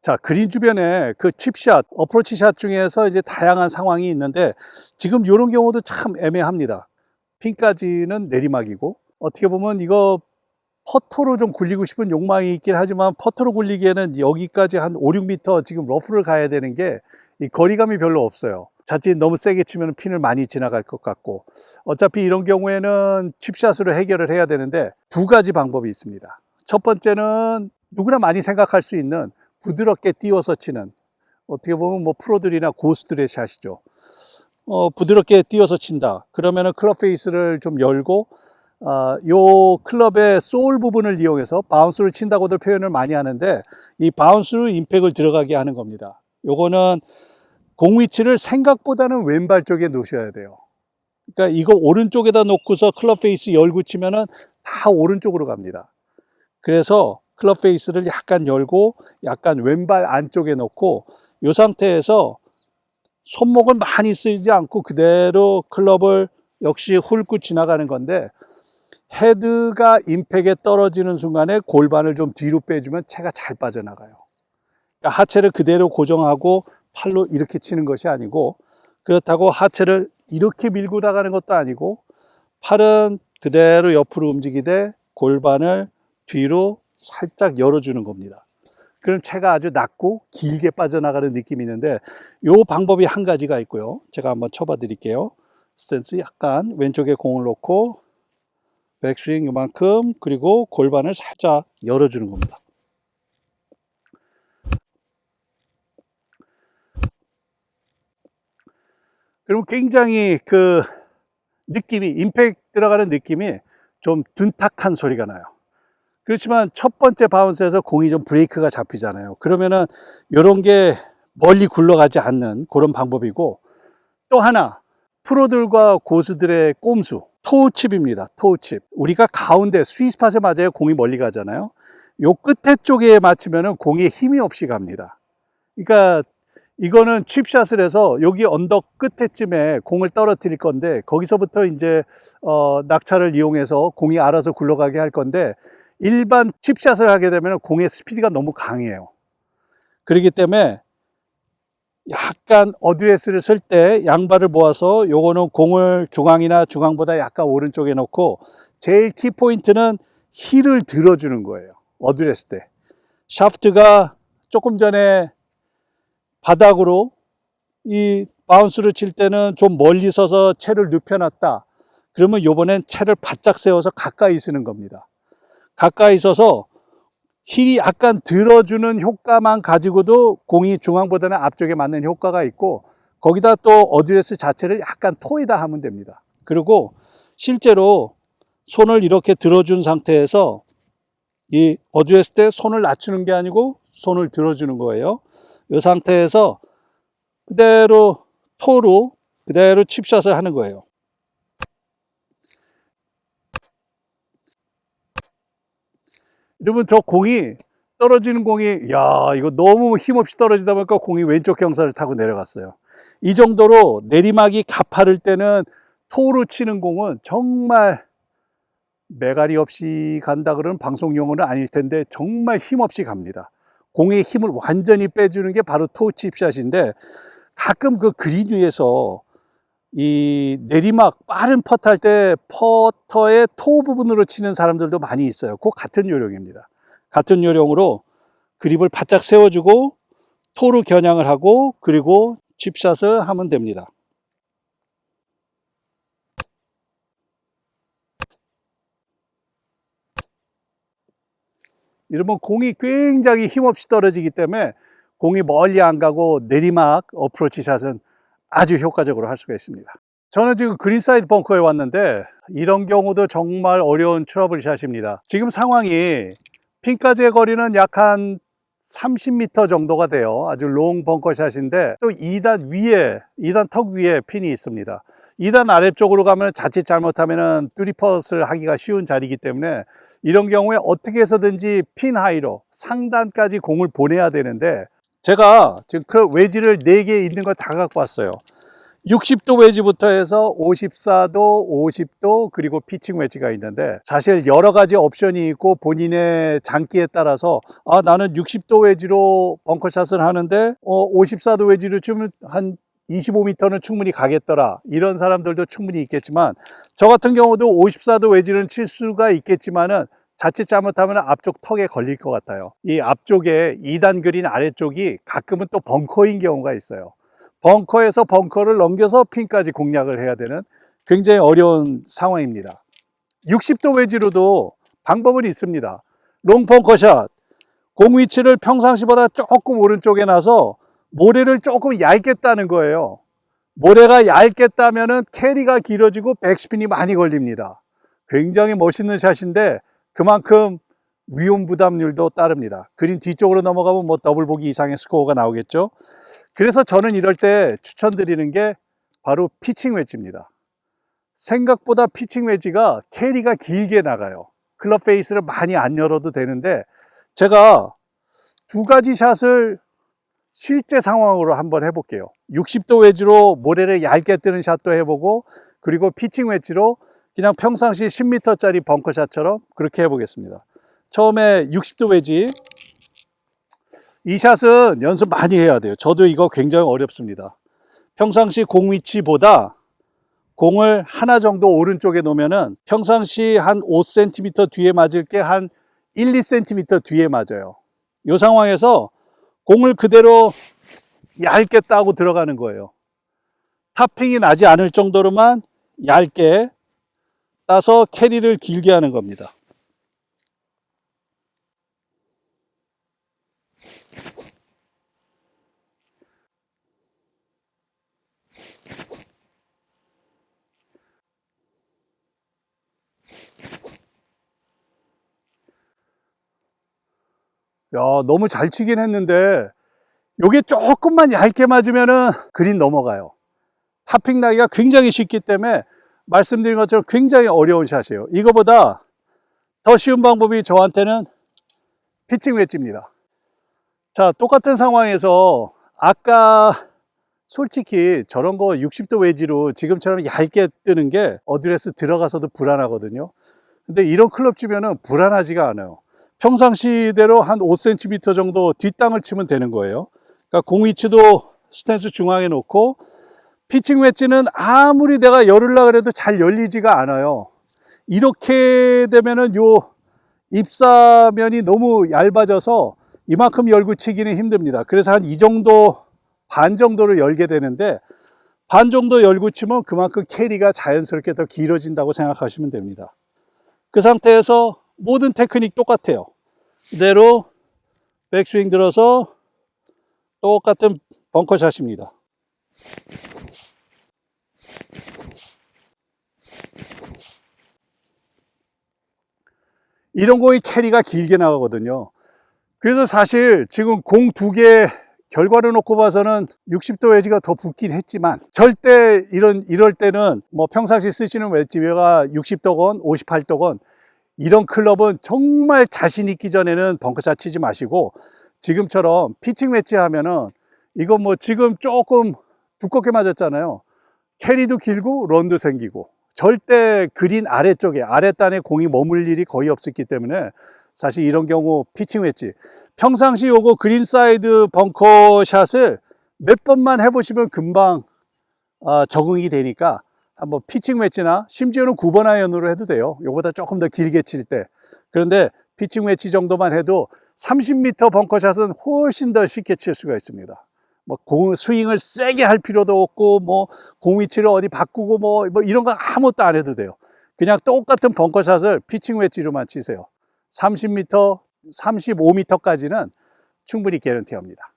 자, 그린 주변에 그 칩샷, 어프로치 샷 중에서 이제 다양한 상황이 있는데 지금 이런 경우도 참 애매합니다. 핀까지는 내리막이고 어떻게 보면 이거 퍼터로 좀 굴리고 싶은 욕망이 있긴 하지만 퍼터로 굴리기에는 여기까지 한 5, 6m 지금 러프를 가야 되는 게 이 거리감이 별로 없어요. 자칫 너무 세게 치면 핀을 많이 지나갈 것 같고 어차피 이런 경우에는 칩샷으로 해결을 해야 되는데 두 가지 방법이 있습니다. 첫 번째는 누구나 많이 생각할 수 있는 부드럽게 띄워서 치는, 어떻게 보면 뭐 프로들이나 고수들의 샷이죠. 부드럽게 띄워서 친다. 그러면은 클럽 페이스를 좀 열고 요 클럽의 소울 부분을 이용해서 바운스를 친다고들 표현을 많이 하는데 이 바운스로 임팩을 들어가게 하는 겁니다. 요거는 공 위치를 생각보다는 왼발 쪽에 놓으셔야 돼요. 그러니까 이거 오른쪽에다 놓고서 클럽 페이스 열고 치면은 다 오른쪽으로 갑니다. 그래서 클럽 페이스를 약간 열고 약간 왼발 안쪽에 놓고 이 상태에서 손목을 많이 쓰지 않고 그대로 클럽을 역시 훑고 지나가는 건데 헤드가 임팩에 떨어지는 순간에 골반을 좀 뒤로 빼주면 채가 잘 빠져나가요. 그러니까 하체를 그대로 고정하고 팔로 이렇게 치는 것이 아니고 그렇다고 하체를 이렇게 밀고 나가는 것도 아니고 팔은 그대로 옆으로 움직이되 골반을 뒤로 살짝 열어주는 겁니다. 그럼 채가 아주 낮고 길게 빠져나가는 느낌이 있는데 이 방법이 한 가지가 있고요. 제가 한번 쳐봐 드릴게요. 스탠스 약간 왼쪽에 공을 놓고 백스윙 요만큼 그리고 골반을 살짝 열어주는 겁니다. 그럼 굉장히 그 느낌이 임팩트 들어가는 느낌이 좀 둔탁한 소리가 나요. 그렇지만 첫 번째 바운스에서 공이 좀 브레이크가 잡히잖아요. 그러면은 이런 게 멀리 굴러가지 않는 그런 방법이고 또 하나 프로들과 고수들의 꼼수 토우칩입니다. 토우칩. 우리가 가운데 스윗스팟에 맞아야 공이 멀리 가잖아요. 요 끝에 쪽에 맞추면은 공이 힘이 없이 갑니다. 그러니까 이거는 칩샷을 해서 여기 언덕 끝에쯤에 공을 떨어뜨릴 건데 거기서부터 이제 낙차를 이용해서 공이 알아서 굴러가게 할 건데 일반 칩샷을 하게 되면 공의 스피드가 너무 강해요. 그렇기 때문에 약간 어드레스를 쓸 때 양발을 모아서 요거는 공을 중앙이나 중앙보다 약간 오른쪽에 놓고 제일 키포인트는 힐을 들어주는 거예요. 어드레스 때. 샤프트가 조금 전에 바닥으로 이 바운스를 칠 때는 좀 멀리 서서 채를 눕혀놨다. 그러면 요번엔 채를 바짝 세워서 가까이 쓰는 겁니다. 가까이 서서 힐이 약간 들어주는 효과만 가지고도 공이 중앙보다는 앞쪽에 맞는 효과가 있고 거기다 또 어드레스 자체를 약간 토에다 하면 됩니다. 그리고 실제로 손을 이렇게 들어준 상태에서 이 어드레스 때 손을 낮추는 게 아니고 손을 들어주는 거예요. 이 상태에서 그대로 토로 그대로 칩샷을 하는 거예요. 여러분 저 공이 떨어지는 공이 야 이거 너무 힘없이 떨어지다 보니까 공이 왼쪽 경사를 타고 내려갔어요. 이 정도로 내리막이 가파를 때는 토로 치는 공은 정말 매가리 없이 간다 그러는 방송 용어는 아닐 텐데 정말 힘없이 갑니다. 공의 힘을 완전히 빼주는 게 바로 토 칩샷인데 가끔 그 그린 위에서 이 내리막 빠른 퍼트 할 때 퍼터의 토 부분으로 치는 사람들도 많이 있어요. 그 같은 요령입니다. 같은 요령으로 그립을 바짝 세워주고 토로 겨냥을 하고 그리고 칩샷을 하면 됩니다. 이러면 공이 굉장히 힘없이 떨어지기 때문에 공이 멀리 안 가고 내리막 어프로치 샷은 아주 효과적으로 할 수가 있습니다. 저는 지금 그린사이드 벙커에 왔는데 이런 경우도 정말 어려운 트러블 샷입니다. 지금 상황이 핀까지의 거리는 약 한 30m 정도가 돼요. 아주 롱 벙커 샷인데 또 2단 위에, 2단 턱 위에 핀이 있습니다. 2단 아래쪽으로 가면 자칫 잘못하면 뚜리퍼스를 하기가 쉬운 자리이기 때문에 이런 경우에 어떻게 해서든지 핀 하이로 상단까지 공을 보내야 되는데 제가 지금 그 웨지를 4개 있는 거 다 갖고 왔어요. 60도 웨지부터 해서 54도, 50도, 그리고 피칭 웨지가 있는데, 사실 여러 가지 옵션이 있고 본인의 장기에 따라서 나는 60도 웨지로 벙커샷을 하는데 54도 웨지로 치면 한 25m는 충분히 가겠더라, 이런 사람들도 충분히 있겠지만, 저 같은 경우도 54도 웨지는 칠 수가 있겠지만은 자칫 잘못하면 앞쪽 턱에 걸릴 것 같아요. 이 앞쪽에 2단 그린 아래쪽이 가끔은 또 벙커인 경우가 있어요. 벙커에서 벙커를 넘겨서 핀까지 공략을 해야 되는 굉장히 어려운 상황입니다. 60도 웨지로도 방법은 있습니다. 롱 벙커샷, 공 위치를 평상시보다 조금 오른쪽에 놔서 모래를 조금 얇게 따는 거예요. 모래가 얇게 따면은 캐리가 길어지고 백스핀이 많이 걸립니다. 굉장히 멋있는 샷인데 그만큼 위험 부담률도 따릅니다. 그린 뒤쪽으로 넘어가면 뭐 더블 보기 이상의 스코어가 나오겠죠. 그래서 저는 이럴 때 추천드리는 게 바로 피칭 웨지입니다. 생각보다 피칭 웨지가 캐리가 길게 나가요. 클럽 페이스를 많이 안 열어도 되는데, 제가 두 가지 샷을 실제 상황으로 한번 해볼게요. 60도 웨지로 모래를 얇게 뜨는 샷도 해보고, 그리고 피칭 웨지로 그냥 평상시 10m짜리 벙커샷처럼 그렇게 해보겠습니다. 처음에 60도 웨지, 이 샷은 연습 많이 해야 돼요. 저도 이거 굉장히 어렵습니다. 평상시 공 위치보다 공을 하나 정도 오른쪽에 놓으면은 평상시 한 5cm 뒤에 맞을 게 한 1, 2cm 뒤에 맞아요. 이 상황에서 공을 그대로 얇게 따고 들어가는 거예요. 타핑이 나지 않을 정도로만 얇게 따서 캐리를 길게 하는 겁니다. 너무 잘 치긴 했는데 요게 조금만 얇게 맞으면은 그린 넘어가요. 타핑 나기가 굉장히 쉽기 때문에 말씀드린 것처럼 굉장히 어려운 샷이에요. 이거보다 더 쉬운 방법이 저한테는 피칭 웨지입니다. 자, 똑같은 상황에서 아까 솔직히 저런 거 60도 웨지로 지금처럼 얇게 뜨는 게 어드레스 들어가서도 불안하거든요. 근데 이런 클럽 치면은 불안하지가 않아요. 평상시대로 한 5cm 정도 뒷땅을 치면 되는 거예요. 그러니까 공 위치도 스탠스 중앙에 놓고, 피칭 웨지는 아무리 내가 열으려고 그래도 잘 열리지가 않아요. 이렇게 되면은 요 입사면이 너무 얇아져서 이만큼 열고 치기는 힘듭니다. 그래서 한 이 정도, 반 정도를 열게 되는데, 반 정도 열고 치면 그만큼 캐리가 자연스럽게 더 길어진다고 생각하시면 됩니다. 그 상태에서 모든 테크닉 똑같아요. 그대로 백스윙 들어서 똑같은 벙커샷입니다. 이런 공이 캐리가 길게 나가거든요. 그래서 사실 지금 공 두 개 결과를 놓고 봐서는 60도 웨지가 더 붙긴 했지만, 절대 이럴 때는 뭐 평상시 쓰시는 웨지가 60도건 58도건 이런 클럽은 정말 자신 있기 전에는 벙커샷 치지 마시고, 지금처럼 피칭 웨지 하면은 이건 뭐 지금 조금 두껍게 맞았잖아요. 캐리도 길고 런도 생기고, 절대 그린 아래쪽에 아랫단에 공이 머물 일이 거의 없었기 때문에 사실 이런 경우 피칭 웨지, 평상시 요거 그린 사이드 벙커샷을 몇 번만 해보시면 금방 적응이 되니까 한번 피칭 웨지나, 심지어는 9번 아이언으로 해도 돼요. 요거보다 조금 더 길게 칠 때. 그런데 피칭 웨지 정도만 해도 30m 벙커샷은 훨씬 더 쉽게 칠 수가 있습니다. 뭐 공 스윙을 세게 할 필요도 없고, 뭐 공 위치를 어디 바꾸고 뭐 이런 거 아무것도 안 해도 돼요. 그냥 똑같은 벙커샷을 피칭 웨지로만 치세요. 30m, 35m까지는 충분히 개런티합니다.